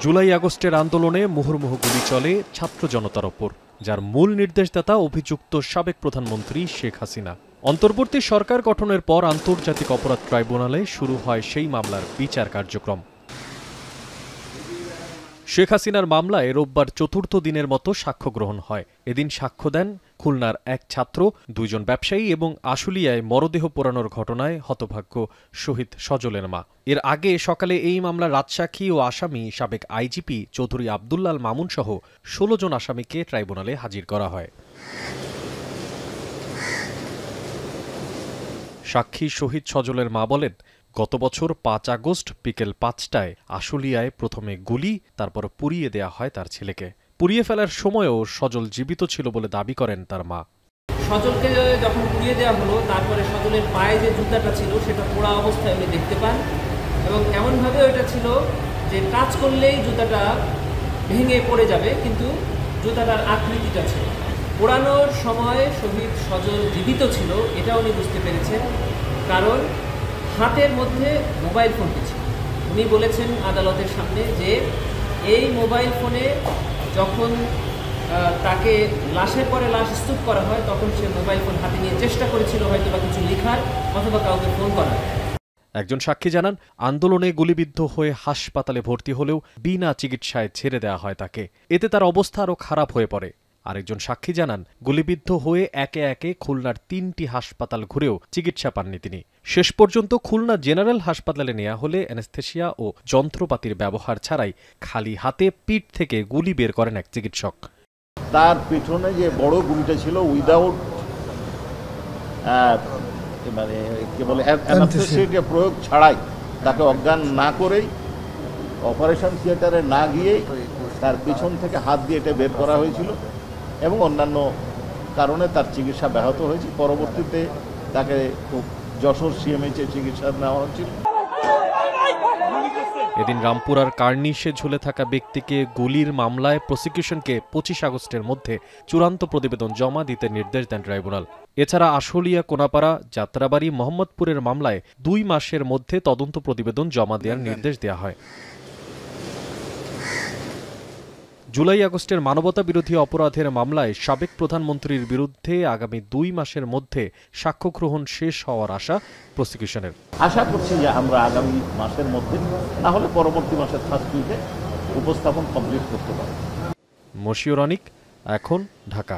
জুলাই আগস্টের আন্দোলনে মুহুর্মুহু গুলি চলে ছাত্র জনতার ওপর, যার মূল নির্দেশদাতা অভিযুক্ত সাবেক প্রধানমন্ত্রী শেখ হাসিনা। অন্তর্বর্তী সরকার গঠনের পর আন্তর্জাতিক অপরাধ ট্রাইব্যুনালে শুরু হয় সেই মামলার বিচার কার্যক্রম। শেখ হাসিনার মামলায় রোববার চতুর্থ দিনের মতো সাক্ষ্য গ্রহণ হয়। এদিন সাক্ষ্য দেন খুলনার এক ছাত্র, 2 জন ব্যবসায়ী এবং আশুলিয়ায় মরদেহ পোড়ানোর ঘটনায় হতভাগ্য শহীদ সজলের মা। এর আগে সকালে এই মামলার রাজসাক্ষী ও আসামি সাবেক আইজিপি চৌধুরী আব্দুল্লাল মামুন সহ 16 জন আসামিকে ট্রাইব্যুনালে হাজির করা হয়। সাক্ষী শহীদ সজলের মা বলেন, গত বছর 5 আগস্ট বিকেল 5টায় আশুলিয়ায় প্রথমে গুলি, তারপর পুড়িয়ে দেয়া হয় তার ছেলেকে। পুড়িয়ে ফেলার সময়ও সজল জীবিত ছিল বলে দাবি করেন তার মা। সজলকে যখন পুড়িয়ে দেওয়া হলো, তারপরে সজলের পায়ে যে জুতাটা ছিল সেটা পোড়া অবস্থায় উনি দেখতে পান এবং এমনভাবে ওটা ছিল যে টাচ করলেই জুতাটা ভেঙে পড়ে যাবে, কিন্তু জুতাটার আকৃতিটা ছিল। পোড়ানোর সময় শহীদ সজল জীবিত ছিল এটা উনি বুঝতে পেরেছেন, কারণ হাতের মধ্যে মোবাইল ফোনটি ছিল। উনি বলেছেন আদালতের সামনে যে এই মোবাইল ফোনে যখন তাকে লাশের পরে লাশ স্তূপ করা হয় তখন সে মোবাইল ফোন হাতে নিয়ে চেষ্টা করেছিল হয়তো বা কিছু লেখার অথবা কাউকে ফোন করার। একজন সাক্ষী জানান, আন্দোলনে গুলিবিদ্ধ হয়ে হাসপাতালে ভর্তি হলেও বিনা চিকিৎসায় ছেড়ে দেওয়া হয় তাকে। এতে তার অবস্থা আরও খারাপ হয়ে পড়ে। আরেকজন সাক্ষী জানান, গুলিবিদ্ধ হয়ে একে একে খুলনার 3টি হাসপাতাল ঘুরেও চিকিৎসা পাননি তিনি। শেষ পর্যন্ত খুলনা জেনারেল হাসপাতালে নেওয়া হলে অ্যানেস্থেশিয়া ও যন্ত্রপাতির ব্যবহার ছাড়াই খালি হাতে পিঠ থেকে গুলি বের করেন এক চিকিৎসক। তার পিছনে যে বড় গুলিটা ছিল উইদাউট মানে কি বলে অ্যানেস্থেসিয়া প্রয়োগ ছাড়াই, তাকে অজ্ঞান না করেই অপারেশন থিয়েটারে না গিয়েই তার পিছন থেকে হাত দিয়ে এটা বের করা হয়েছিল এবং অন্যান্য কারণে তার চিকিৎসা ব্যাহত হয়েছে। পরবর্তীতে তাকে যশোর সিএমএইচে চিকিৎসা নেওয়া হচ্ছিল। এদিন রামপুরার কার্নিশে ঝুলে থাকা ব্যক্তিকে গুলির মামলায় প্রসিকিউশনকে 25 আগস্টের মধ্যে চূড়ান্ত প্রতিবেদন জমা দিতে নির্দেশ দেন ট্রাইব্যুনাল। এছাড়া আশুলিয়া, কোনাপাড়া, যাত্রাবাড়ি, মোহাম্মদপুরের মামলায় 2 মাসের মধ্যে তদন্ত প্রতিবেদন জমা দেওয়ার নির্দেশ দেওয়া হয়। জুলাই আগস্টের মানবতা বিরোধী অপরাধের মামলায় সাবেক প্রধানমন্ত্রীর বিরুদ্ধে আগামী 2 মাসের মধ্যে সাক্ষ্য গ্রহণ শেষ হওয়ার আশা প্রসিকিউশনের। আশা করছি যে আমরা আগামী মাসের মধ্যে, না হলে পরবর্তী মাসের ফার্স্ট উইকে উপস্থাপন কমপ্লিট করতে পারব। মশিউর অনিক, এখন, ঢাকা।